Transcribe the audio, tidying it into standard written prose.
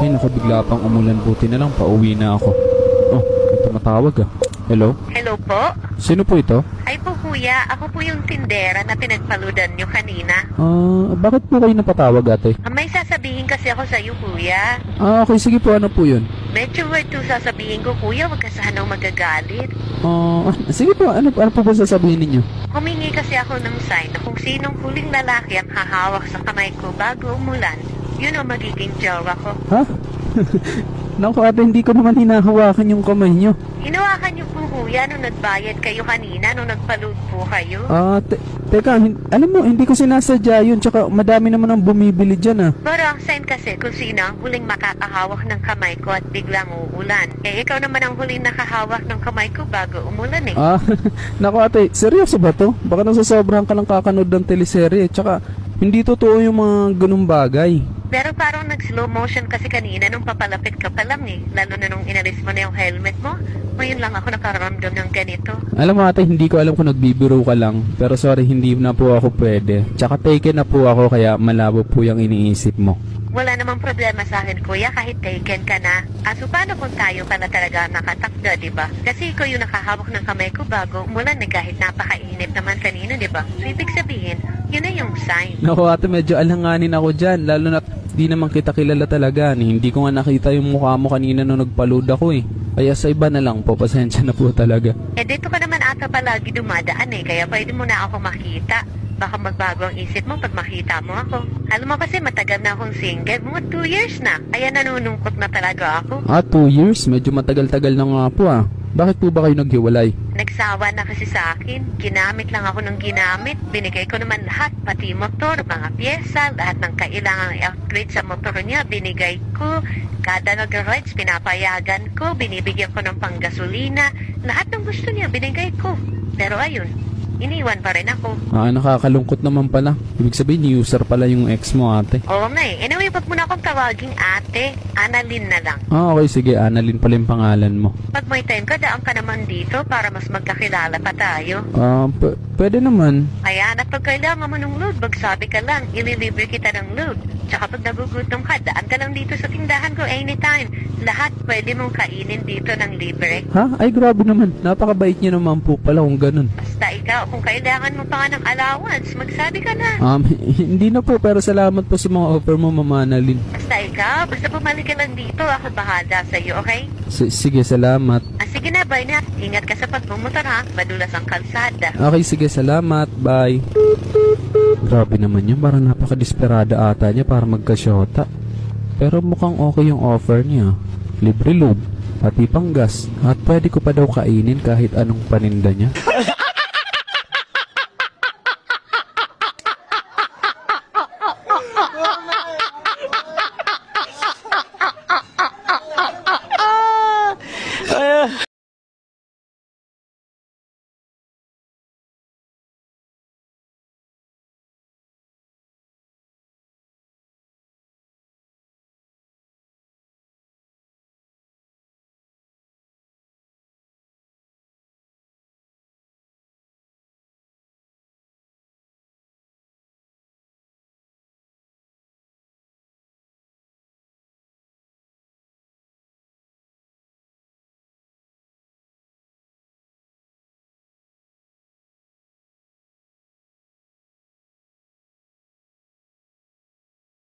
Ay, naku, bigla pang umulan. Buti na lang, pauwi na ako. Oh, may tumatawag ah. Hello? Hello po? Sino po ito? Ay po kuya, ako po yung tindera na pinagpaludan nyo kanina. Bakit po kayo napatawag ate? May sasabihin kasi ako sa'yo kuya. Okay, sige po, ano po yun? Medyo word to sasabihin ko kuya, wag ka sanang magagalit. Sige po, ano po ba sasabihin ninyo? Humingi kasi ako ng sign na kung sinong huling lalaki ang hahawak sa kamay ko bago umulan, yun ang magiging jowa ko. Ha? Naku ate, hindi ko naman hinahawakan yung kamay nyo. Hinawakan niyo po kuya nung nagbayad kayo kanina, nung nagpaload po kayo. Teka, alam mo, hindi ko sinasadya yun, tsaka madami naman ang bumibili dyan ah. Pero ang sign kasi kung sino ang huling makakahawak ng kamay ko at biglang uulan. Eh ikaw naman ang huling nakahawak ng kamay ko bago umulan eh. Naku ate, seryoso ba to? Baka nasasobrahan ka ng kakanood ng teleserye, tsaka hindi totoo yung mga ganung bagay. Pero parang nag-slow motion kasi kanina nung papalapit ka pa lang eh. Lalo na nung inalis mo na yung helmet mo. Ngayon lang ako nakaramdam ng ganito. Alam mo ate, hindi ko alam kung nagbibiro ka lang. Pero sorry, hindi na po ako pwede. Tsaka taken na po ako kaya malabo po yung iniisip mo. Wala namang problema sa akin kuya kahit taken ka na. So paano kung tayo ka na talaga nakatakda, diba? Kasi ikaw yung nakahawak ng kamay ko bago umulan eh kahit napakainit naman kanina, diba? So ibig sabihin, yun na yung sign. Naku ate, medyo alanganin ako dyan. Lalo na di naman kita kilala talaga. Hindi ko nga nakita yung mukha mo kanina nung nagpaload ako eh. Kaya sa iba na lang po, pasensya na po talaga. Eh dito ka naman ata palagi dumadaan eh, kaya pwede mo na ako makita. Baka magbago ang isip mo pag makita mo ako. Alam mo kasi matagal na akong single, mga 2 years na. Kaya nanunungkot na talaga ako. 2 years? Medyo matagal-tagal na nga po ah. Bakit po ba kayo naghiwalay? Nagsawa na kasi sa akin. Ginamit lang ako ng ginamit. Binigay ko naman lahat, pati motor, mga pyesa, lahat ng kailangang i-upgrade sa motor niya. Binigay ko. Kada nag-rides, pinapayagan ko. Binibigyan ko ng panggasolina. Lahat ng gusto niya, binigay ko. Pero ayun, iniwan pa rin ako. Nakakalungkot naman pala. Ibig sabihin, user pala yung ex mo ate. Oo nga eh. Anyway, wag mo na akong tawaging ate. Annalyn na lang. Okay, sige. Annalyn pala yung pangalan mo. Pag may time ka, daan ka naman dito para mas magkakilala pa tayo. Pwede naman. Kaya na pag kailangan mo ng load, magsabi ka lang, ililibre kita ng load. Tsaka pag nagugutom ka, daan ka lang dito sa tindahan ko anytime. Lahat pwede mong kainin dito ng libre. Ha? Ay, grabe naman. Napakabait niyo naman po pala kung ganun. Basta ikaw, kung kailangan mo pa nga ng allowance, magsabi ka na. Hindi na po, pero salamat po sa mga offer mo, Mama Annalyn. Basta ikaw, basta bumalik ka lang dito, ako bahala sa'yo, okay? Sige, salamat. Sige na, bye na. Ingat ka sa pagmumotor ha, madulas ang kalsada. Okay, sige, salamat. Bye. Grabe naman yun, parang napaka-desperada ata niya para magkasyota. Pero mukhang okay yung offer niya. Libre load, pati pang gas, at pwede ko pa daw kainin kahit anong paninda niya.